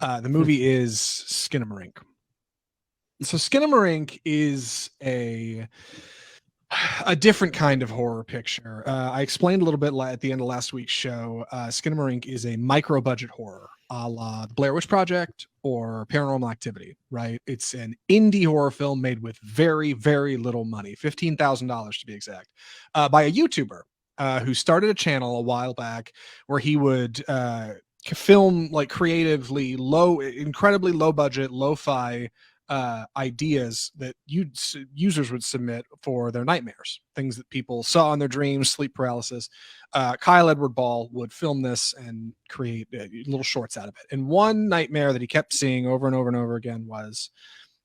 The movie is Skinamarink. So Skinamarink is a different kind of horror picture. I explained a little bit at the end of last week's show. Skinamarink is a micro budget horror, a la the Blair Witch Project or Paranormal Activity. Right? It's an indie horror film made with very, very little money, $15,000 to be exact, by a YouTuber who started a channel a while back where he would film like creatively incredibly low budget, lo-fi ideas that users would submit for their nightmares, things that people saw in their dreams, sleep paralysis. Kyle Edward Ball would film this and create little shorts out of it. And one nightmare that he kept seeing over and over and over again was,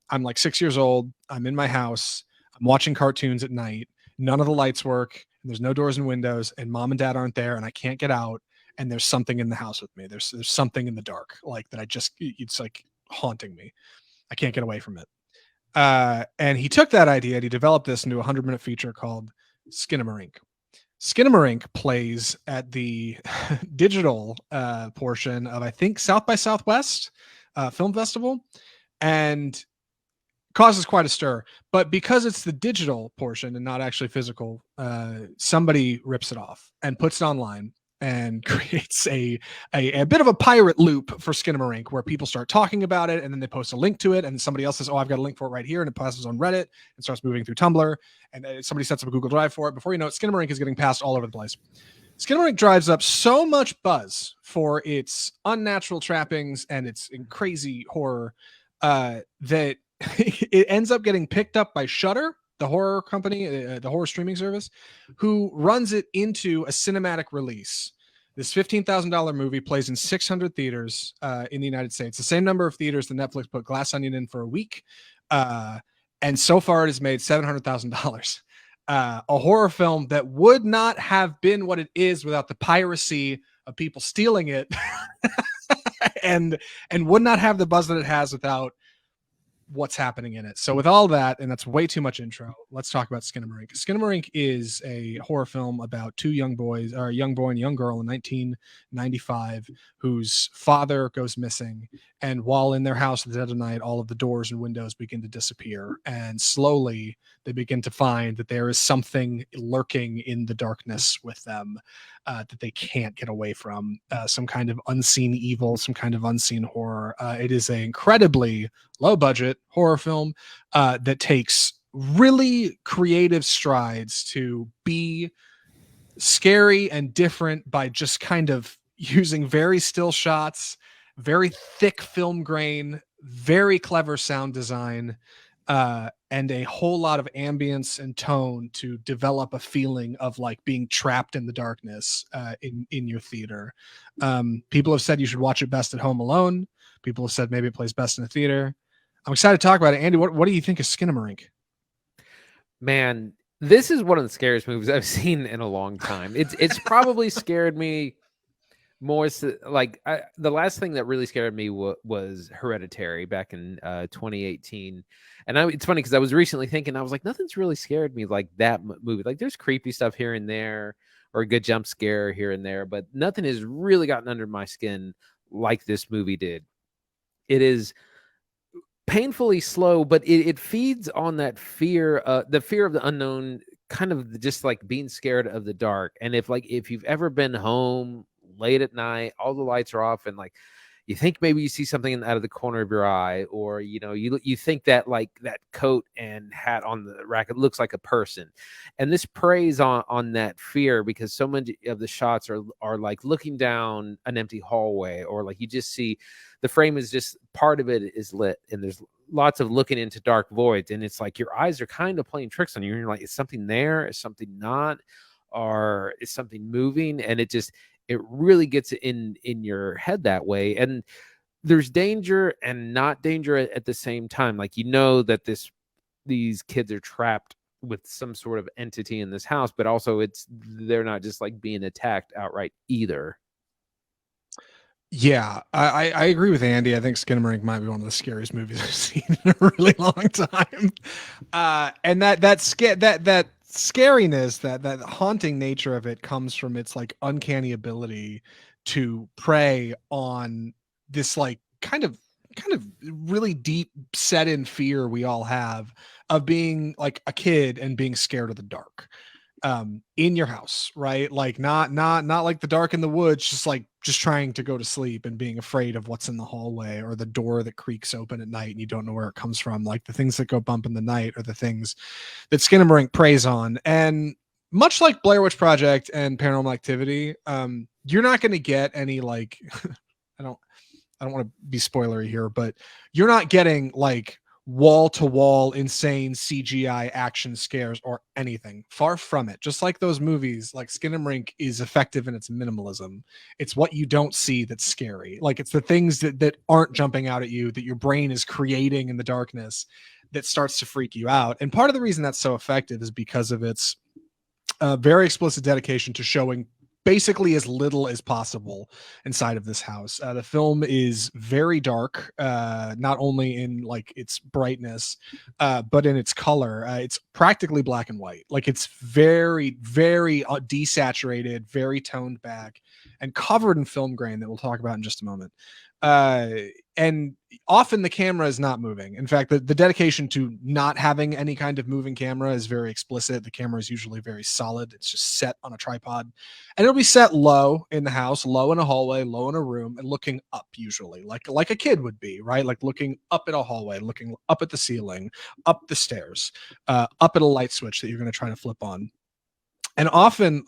I'm like 6 years old, I'm in my house, I'm watching cartoons at night, none of the lights work, and there's no doors and windows, and mom and dad aren't there, and I can't get out, and there's something in the house with me. There's something in the dark, like that it's like haunting me. I can't get away from it. And he took that idea and he developed this into a 100-minute feature called Skinamarink. Skinamarink plays at the digital portion of, I think, South by Southwest Film Festival, and causes quite a stir. But because it's the digital portion and not actually physical, somebody rips it off and puts it online and creates a bit of a pirate loop for Skinamarink, where people start talking about it and then they post a link to it, and somebody else says, oh, I've got a link for it right here, and it passes on Reddit and starts moving through Tumblr, and somebody sets up a Google Drive for it. Before you know it, Skinamarink is getting passed all over the place. Skinamarink drives up so much buzz for its unnatural trappings and its crazy horror that it ends up getting picked up by Shudder, the horror company, the horror streaming service, who runs it into a cinematic release. This $15,000 movie plays in 600 theaters in the United States, the same number of theaters that Netflix put Glass Onion in for a week. And so far it has made $700,000. A horror film that would not have been what it is without the piracy of people stealing it and would not have the buzz that it has without what's happening in it. So with all that, and that's way too much intro, let's talk about Skinamarink. Skinamarink is a horror film about two young boys, or a young boy and a young girl in 1995, whose father goes missing. And while in their house at the dead of night, all of the doors and windows begin to disappear. And slowly they begin to find that there is something lurking in the darkness with them that they can't get away from. Some kind of unseen evil, some kind of unseen horror. It is an incredibly low budget horror film that takes really creative strides to be scary and different by just kind of using very still shots, very thick film grain, very clever sound design, and a whole lot of ambience and tone to develop a feeling of like being trapped in the darkness in your theater. People have said you should watch it best at home alone. People have said maybe it plays best in a theater. I'm excited to talk about it. Andy, what do you think of Skinamarink? Man, this is one of the scariest movies I've seen in a long time. It's probably scared me more. The last thing that really scared me was Hereditary back in 2018. And it's funny because I was recently thinking, I was like, nothing's really scared me like that movie. Like there's creepy stuff here and there, or a good jump scare here and there, but nothing has really gotten under my skin like this movie did. It is painfully slow, but it feeds on that fear, the fear of the unknown, kind of just like being scared of the dark. And if you've ever been home late at night, all the lights are off, and like you think maybe you see something out of the corner of your eye, or you think that like that coat and hat on the rack, it looks like a person. And this preys on that fear, because so many of the shots are like looking down an empty hallway, or like you just see the frame is just part of it is lit, and there's lots of looking into dark voids, and it's like your eyes are kind of playing tricks on you, and you're like, is something there, is something not, or is something moving? And it really gets in your head that way. And there's danger and not danger at the same time. Like, that these kids are trapped with some sort of entity in this house, but also they're not just like being attacked outright either. Yeah, I agree with Andy. I think Skinamarink might be one of the scariest movies I've seen in a really long time. And that scariness, that haunting nature of it comes from its like uncanny ability to prey on this like kind of really deep set in fear we all have of being like a kid and being scared of the dark in your house, right? Like not like the dark in the woods, just like just trying to go to sleep and being afraid of what's in the hallway or the door that creaks open at night and you don't know where it comes from. Like the things that go bump in the night are the things that Skinamarink preys on. And much like Blair Witch Project and Paranormal Activity, you're not going to get any like I don't I don't want to be spoilery here, but you're not getting like wall to wall insane CGI action scares or anything. Far from it. Just like those movies, like Skinamarink is effective in its minimalism. It's what you don't see that's scary. Like it's the things that aren't jumping out at you that your brain is creating in the darkness that starts to freak you out. And part of the reason that's so effective is because of its very explicit dedication to showing basically as little as possible inside of this house. The film is very dark, not only in like its brightness, but in its color. It's practically black and white. Like it's very, very desaturated, very toned back, and covered in film grain that we'll talk about in just a moment. Uh, and often the camera is not moving. In fact, the dedication to not having any kind of moving camera is very explicit. The camera is usually very solid. It's just set on a tripod and it'll be set low in the house, low in a hallway, low in a room, and looking up usually, like a kid would be, right? Like looking up at a hallway, looking up at the ceiling, up the stairs, up at a light switch that you're going to try to flip on. And often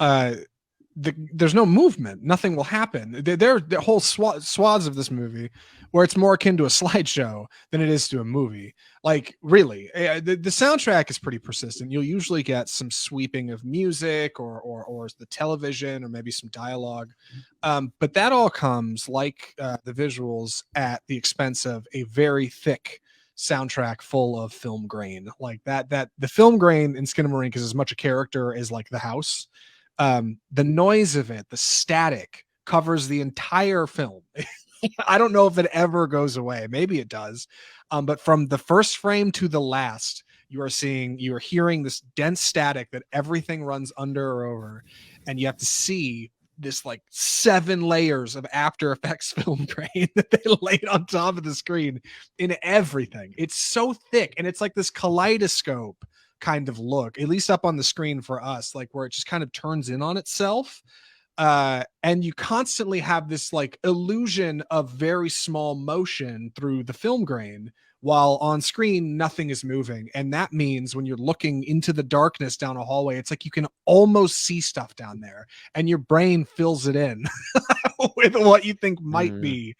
there's no movement. Nothing will happen. There are the whole swaths of this movie where it's more akin to a slideshow than it is to a movie. Like really, the soundtrack is pretty persistent. You'll usually get some sweeping of music or the television or maybe some dialogue, but that all comes like the visuals at the expense of a very thick soundtrack full of film grain. Like that the film grain in Skinamarink is as much a character as like the house. The noise of it, the static covers the entire film. I don't know if it ever goes away. Maybe it does. But from the first frame to the last, you are hearing this dense static that everything runs under or over. And you have to see this like 7 layers of After Effects film grain that they laid on top of the screen in everything. It's so thick and it's like this kaleidoscope kind of look, at least up on the screen for us, like where it just kind of turns in on itself. And you constantly have this like illusion of very small motion through the film grain while on screen nothing is moving. And that means when you're looking into the darkness down a hallway, it's like you can almost see stuff down there and your brain fills it in with what you think might be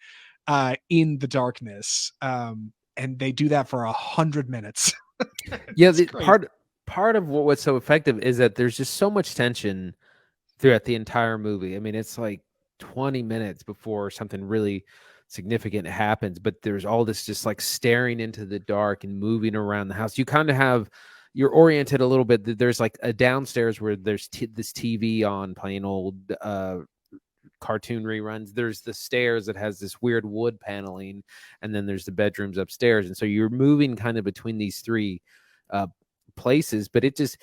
in the darkness. And they do that for 100 minutes. Yeah, part of what's so effective is that there's just so much tension throughout the entire movie. I mean, it's like 20 minutes before something really significant happens, but there's all this just like staring into the dark and moving around the house. You kind of you're oriented a little bit. There's like a downstairs where there's this TV on playing old cartoon reruns. There's the stairs that has this weird wood paneling, and then there's the bedrooms upstairs. And so you're moving kind of between these three places, but it just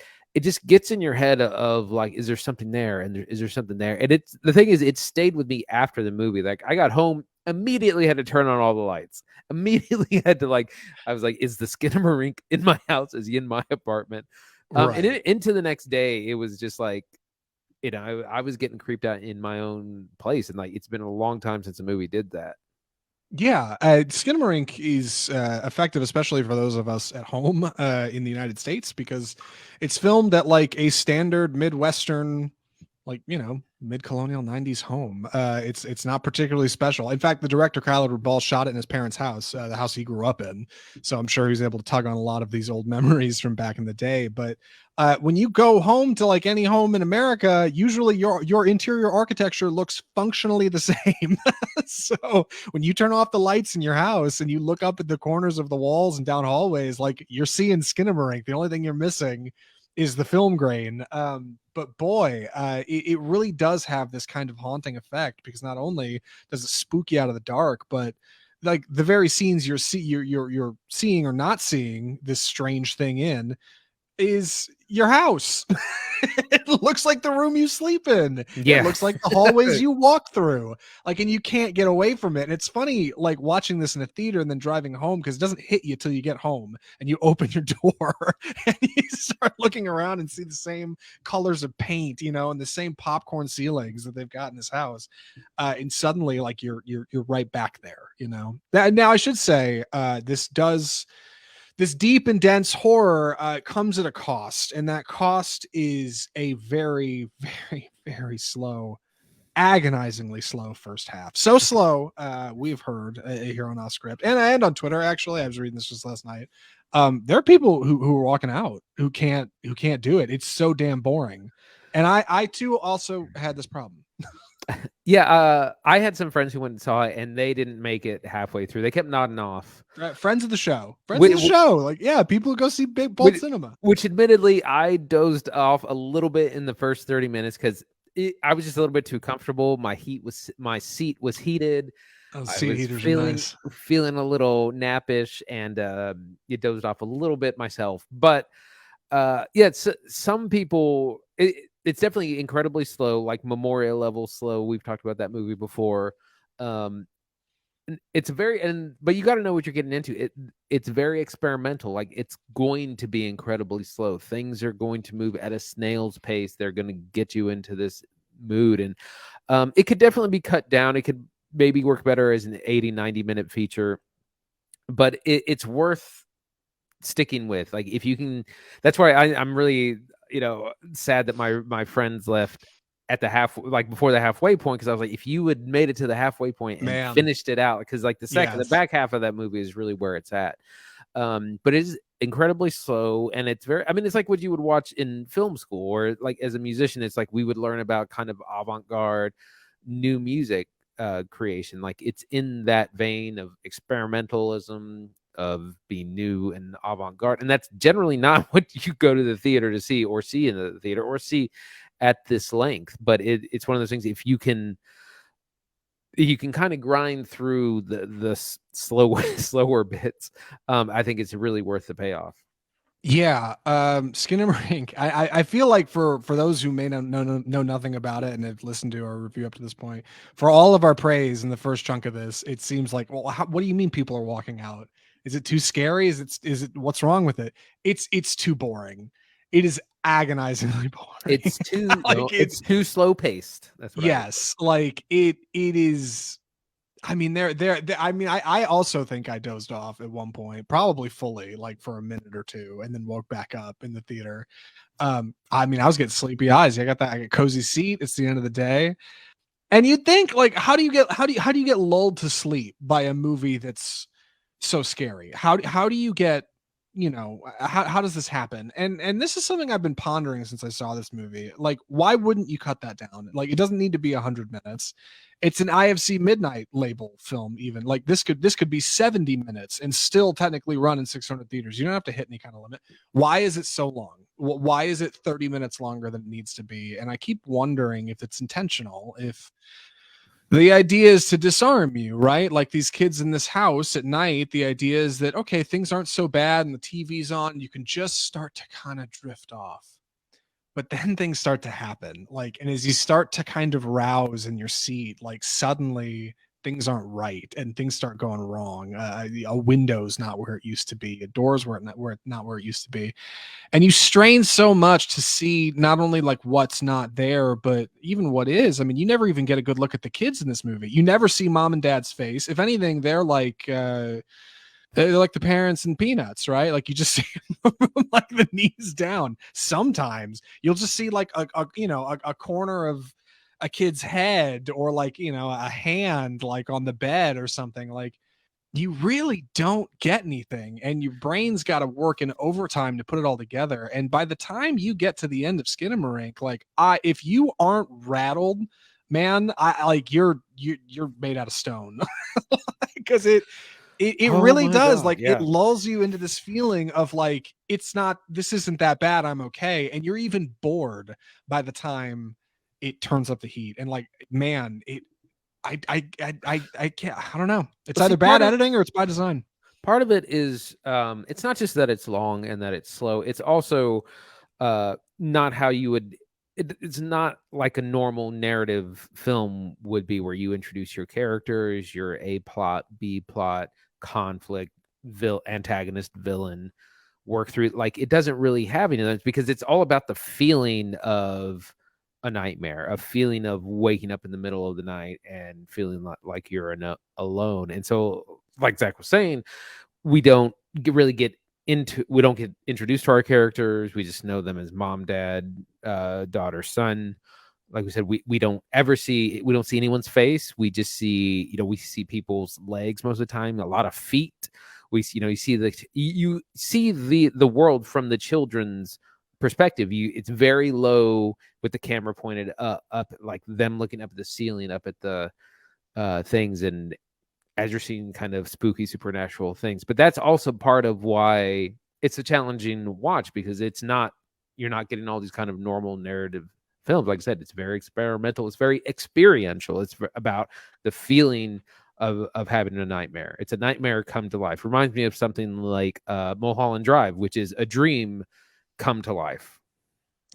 gets in your head of like, is there something there? And is there something there? And it's the thing is, it stayed with me after the movie. Like I got home, immediately had to turn on all the lights. Immediately had to I was like, is the Skinamarink in my house? Is he in my apartment? Right. And into the next day, it was just like, I was getting creeped out in my own place, and like it's been a long time since a movie did that. Yeah, Skinamarink is effective, especially for those of us at home in the United States, because it's filmed at like a standard Midwestern, like mid-colonial 90s home. It's not particularly special. In fact, the director Kyle Edward Ball shot it in his parents' house, the house he grew up in. So I'm sure he's able to tug on a lot of these old memories from back in the day. But when you go home to like any home in America, usually your interior architecture looks functionally the same. So when you turn off the lights in your house and you look up at the corners of the walls and down hallways, like you're seeing Skinamarink. The only thing you're missing is the film grain. But boy, it really does have this kind of haunting effect, because not only does it spook you out of the dark, but like the very scenes you're seeing or not seeing this strange thing in is your house. It looks like the room you sleep in. It Yeah. looks like the hallways you walk through. Like, and you can't get away from it. And it's funny, like watching this in a theater and then driving home, because it doesn't hit you till you get home and you open your door and you start looking around and see the same colors of paint, and the same popcorn ceilings that they've got in this house. And suddenly, like you're right back there. Now I should say, this deep and dense horror comes at a cost, and that cost is a very, very, very slow, agonizingly slow first half. So slow, we've heard here on Off Script and on Twitter. Actually, I was reading this just last night. There are people who are walking out who can't do it. It's so damn boring, and I too also had this problem. Yeah, I had some friends who went and saw it, and they didn't make it halfway through. They kept nodding off. Friends of the show, like, yeah, people who go see big bold cinema. Which, admittedly, I dozed off a little bit in the first 30 minutes because I was just a little bit too comfortable. My seat was heated. Oh, I seat was heaters are nice. feeling a little nappish, and you dozed off a little bit myself. But some people, it's definitely incredibly slow, like Memorial level slow. We've talked about that movie before. It's but you got to know what you're getting into. It's very experimental. Like, it's going to be incredibly slow. Things are going to move at a snail's pace. They're going to get you into this mood, and it could definitely be cut down. It could maybe work better as an 80-90 minute feature, but it's worth sticking with. Like, if you can, that's why I'm really sad that my friends left at the before the halfway point, because I was like, if you had made it to the halfway point and finished it out, because like the back half of that movie is really where it's at. But it is incredibly slow, and it's it's like what you would watch in film school, or like as a musician, it's like we would learn about kind of avant-garde new music creation. Like, it's in that vein of experimentalism, of being new and avant-garde, and that's generally not what you go to the theater to see, or see in the theater, or see at this length. But it's one of those things, if you can kind of grind through the slower bits, I think it's really worth the payoff. Yeah, Skinamarink. I feel like for those who may know nothing about it and have listened to our review up to this point, for all of our praise in the first chunk of this, it seems like, well, what do you mean people are walking out? Is it too scary? Is it what's wrong with it? It's too boring. It is agonizingly boring. It's too it's too slow paced. That's what like it is. I mean, I also think I dozed off at one point, probably fully, like for a minute or two, and then woke back up in the theater. I was getting sleepy eyes. I got a cozy seat. It's the end of the day. And you'd think, like, how do you get lulled to sleep by a movie that's so scary? How do you get, how does this happen? And this is something I've been pondering since I saw this movie. Like, why wouldn't you cut that down? Like, it doesn't need to be 100 minutes. It's an IFC midnight label film. Even like this could be 70 minutes and still technically run in 600 theaters. You don't have to hit any kind of limit. Why is it so long? Why is it 30 minutes longer than it needs to be? And I keep wondering if it's intentional, if the idea is to disarm you, right? Like these kids in this house at night, the idea is that, okay, things aren't so bad and the TV's on and you can just start to kind of drift off. But then things start to happen. Like, and as you start to kind of rouse in your seat, like suddenly things aren't right and things start going wrong. A window's not where it used to be. A door's not where it used to be. And you strain so much to see not only like what's not there, but even what is. I mean, you never even get a good look at the kids in this movie. You never see mom and dad's face. If anything, they're like the parents in Peanuts, right? Like you just see like the knees down. Sometimes you'll just see like a corner of a kid's head, or like, a hand like on the bed or something. Like, you really don't get anything, and your brain's got to work in overtime to put it all together. And by the time you get to the end of Skinamarink, like, if you aren't rattled, man, I like you're made out of stone. Because it really does. God, like, yeah. It lulls you into this feeling of like, this isn't that bad, I'm okay. And you're even bored by the time it turns up the heat. And like, man, I can't, I don't know. It's either bad editing or it's by design. part of it is it's not just that it's long and that it's slow. It's also not how you would. It's not like a normal narrative film would be, where you introduce your characters, your A plot, B plot, conflict, antagonist, villain, work through. Like, it doesn't really have any of those, because it's all about the feeling of a nightmare, a feeling of waking up in the middle of the night and feeling like you're alone. And so, like Zach was saying, we don't really get we don't get introduced to our characters. We just know them as mom, dad, daughter, son. Like we said, we don't see anyone's face. We just see, we see people's legs most of the time, a lot of feet. You see the world from the children's perspective. It's very low, with the camera pointed up, like them looking up at the ceiling, up at the things, and as you're seeing kind of spooky supernatural things. But that's also part of why it's a challenging watch, because you're not getting all these kind of normal narrative films. Like I said, it's very experimental, it's very experiential. It's about the feeling of having a nightmare. It's a nightmare come to life. Reminds me of something like Mulholland Drive, which is a dream come to life.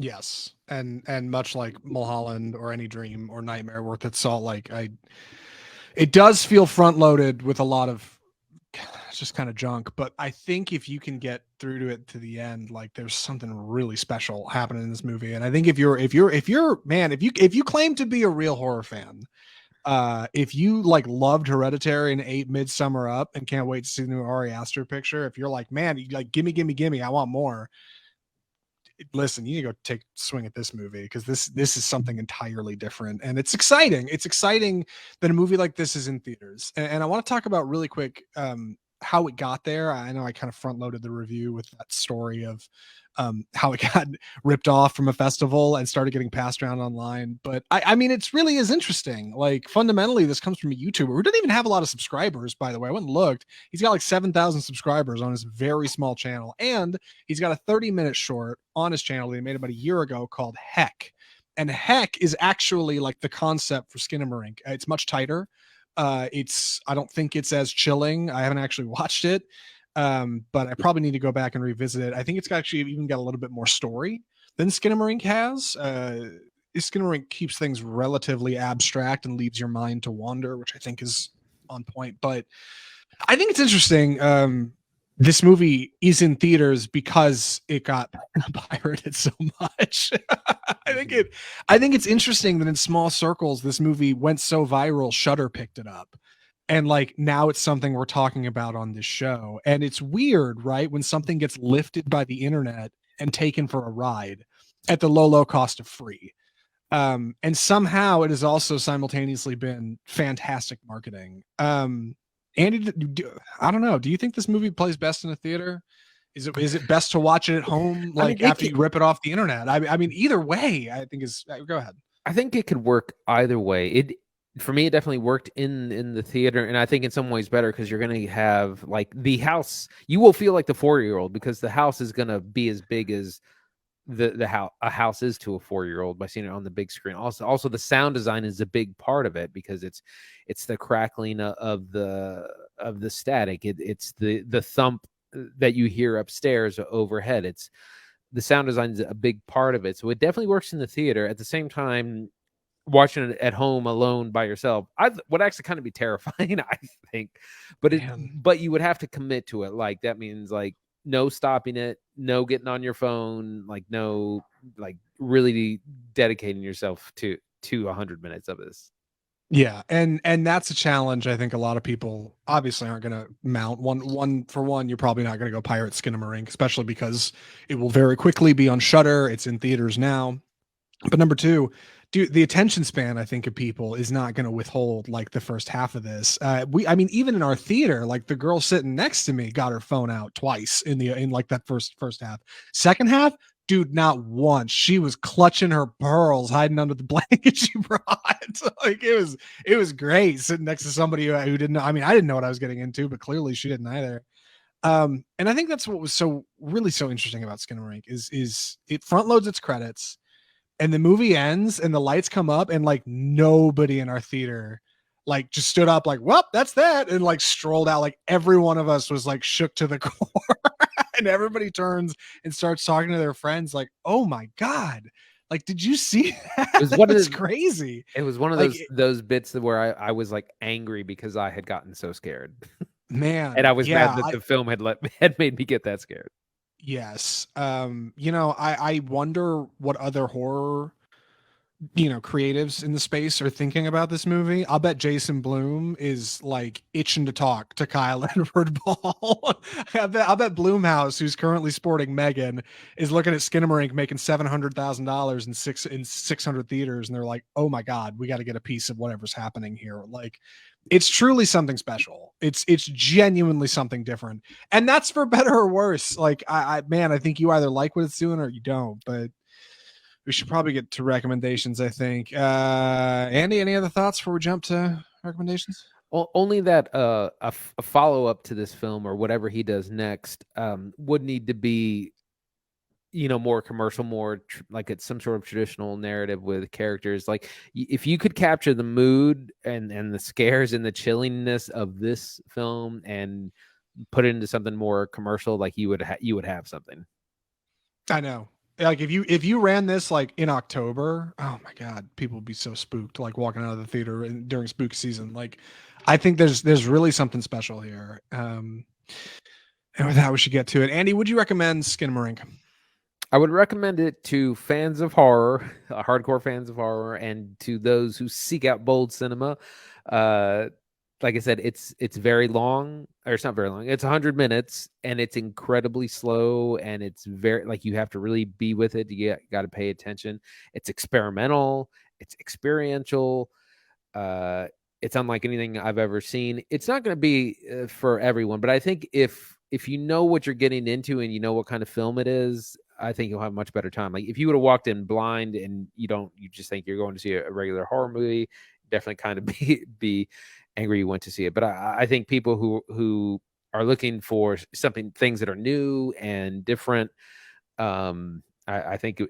Yes, and much like Mulholland or any dream or nightmare work that saw, it does feel front loaded with a lot of just kind of junk. But I think if you can get through to it to the end, like, there's something really special happening in this movie. And I think if you claim to be a real horror fan, if you like loved Hereditary and ate Midsummer up and can't wait to see the new Ari Aster picture, if you're like, man, you like, gimme, I want more. Listen, you need to go take a swing at this movie, because this is something entirely different, and it's exciting. It's exciting that a movie like this is in theaters. And I want to talk about really quick how it got there. I know I kind of front loaded the review with that story of how it got ripped off from a festival and started getting passed around online. But I mean, it's really is interesting. Like, fundamentally, this comes from a YouTuber who doesn't even have a lot of subscribers, by the way. I went and looked. He's got like 7,000 subscribers on his very small channel. And he's got a 30-minute short on his channel that he made about a year ago called Heck. And Heck is actually like the concept for Skinamarink. It's much tighter. I don't think it's as chilling. I haven't actually watched it. But I probably need to go back and revisit it. I think it's actually even got a little bit more story than Skinamarink has. Skinamarink keeps things relatively abstract and leaves your mind to wander, which I think is on point. But I think it's interesting. This movie is in theaters because it got pirated so much. I think it's interesting that in small circles this movie went so viral, Shudder picked it up. And like, now it's something we're talking about on this show. And it's weird, right? When something gets lifted by the internet and taken for a ride at the low cost of free. And somehow it has also simultaneously been fantastic marketing. Andy, I don't know. Do you think this movie plays best in a theater? Is it best to watch it at home, like, after you rip it off the internet? I mean, either way, I think is. Go ahead. I think it could work either way. For me, it definitely worked in the theater, and I think in some ways better, because you're going to have, like, the house. You will feel like the 4-year-old, because the house is going to be as big as the house a house is to a 4-year-old by seeing it on the big screen. Also the sound design is a big part of it, because it's the crackling of the static. It's the thump that you hear upstairs overhead. It's the sound design is a big part of it, so it definitely works in the theater. At the same time, watching it at home alone by yourself, I would actually kind of be terrifying, I think. But you would have to commit to it. Like, that means, like, no stopping it, no getting on your phone, like, no, like, really dedicating yourself to 100 minutes of this. Yeah, and that's a challenge. I think a lot of people obviously aren't going to mount. One, you're probably not going to go pirate Skinamarink, especially because it will very quickly be on Shudder. It's in theaters now. But number two, the attention span, I think, of people is not going to withhold like the first half of this. I mean, even in our theater, like, the girl sitting next to me got her phone out twice in like that first half. Second half, dude, not once. She was clutching her pearls, hiding under the blanket she brought. Like, it was great sitting next to somebody who didn't know. I mean, I didn't know what I was getting into, but clearly she didn't either. And I think that's what was so interesting about Skinamarink is it front loads its credits. And the movie ends and the lights come up and, like, nobody in our theater like just stood up like, well, that's that, and like strolled out. Like every one of us was like shook to the core. And everybody turns and starts talking to their friends like, oh my God, like, did you see It that? was That one of was the crazy. it was one of Like, those bits where I was like angry because I had gotten so scared. And I man, was mad yeah, that the film had made me get that scared. yes. I wonder what other horror creatives in the space are thinking about this movie. I'll bet Jason Blum is like itching to talk to Kyle Edward Ball. I bet Blumhouse, who's currently sporting Megan, is looking at Skinamarink making $700,000 in 600 theaters, and they're like, "Oh my God, we got to get a piece of whatever's happening here." Like, it's truly something special. It's genuinely something different, and that's for better or worse. Like, I think you either like what it's doing or you don't, but we should probably get to recommendations, I think. Andy, any other thoughts before we jump to recommendations? Only that a follow up to this film or whatever he does next would need to be more commercial, more like it's some sort of traditional narrative with characters. Like if you could capture the mood and the scares and the chilliness of this film and put it into something more commercial, like you would have something. I know. Like if you ran this like in October, oh my God, people would be so spooked, like walking out of the theater during spooky season. Like, I think there's really something special here. And with that, we should get to it. Andy, would you recommend Skinamarink? I would recommend it to fans of horror, hardcore fans of horror, and to those who seek out bold cinema. Uh, like I said, it's very long, or it's not very long. It's 100 minutes, and it's incredibly slow, and it's very like you have to really be with it. You got to pay attention. It's experimental. It's experiential. Uh, it's unlike anything I've ever seen. It's not going to be for everyone, but I think if you know what you're getting into and you know what kind of film it is, I think you'll have a much better time. Like if you would have walked in blind and you just think you're going to see a regular horror movie, definitely kind of be angry you went to see it. But I think people who are looking for things that are new and different, I think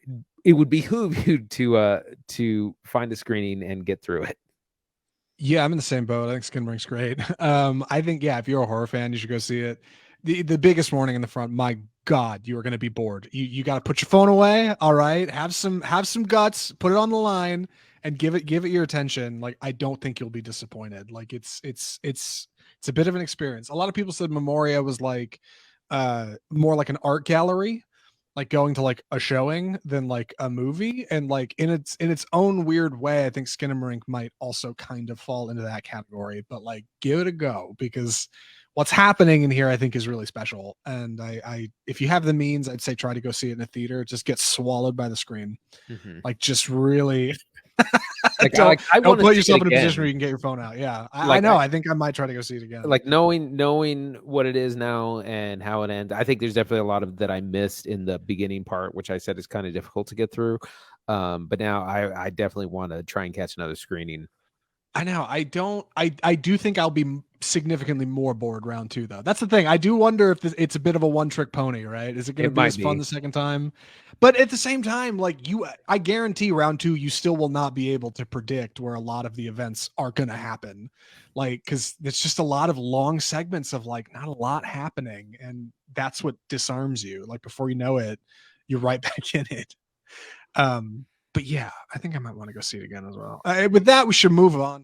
it would behoove you to find a screening and get through it. Yeah, I'm in the same boat. I think Skinbrink's great. I think, yeah, if you're a horror fan, you should go see it. The biggest warning in the front, my God, you are going to be bored. You got to put your phone away. All right, have some guts, put it on the line, and give it your attention. Like, I don't think you'll be disappointed. Like, it's a bit of an experience. A lot of people said Memoria was like more like an art gallery, like going to like a showing than like a movie, and like in its own weird way, I think Skinamarink might also kind of fall into that category. But like, give it a go, because what's happening in here I think is really special. And I if you have the means, I'd say try to go see it in a theater. Just get swallowed by the screen. Mm-hmm. Like, just really Like I don't want to put see it yourself in a position where again. you can get your phone out. Yeah, I Like know. I think I might try to go see it again. like knowing what it is now and how it ends. I think there's definitely a lot of that I missed in the beginning part, which I said is kind of difficult to get through. But now I definitely want to try and catch another screening. I know. I do think I'll be significantly more bored round two, though. That's the thing. I do wonder if it's a bit of a one trick pony, right? Is it going to It be might as fun be. the second time? But at the same time, like, I guarantee round two, you still will not be able to predict where a lot of the events are going to happen. Like, because it's just a lot of long segments of like not a lot happening. And that's what disarms you. Like, before you know it, you're right back in it. But yeah, I think I might want to go see it again as well. With that, we should move on.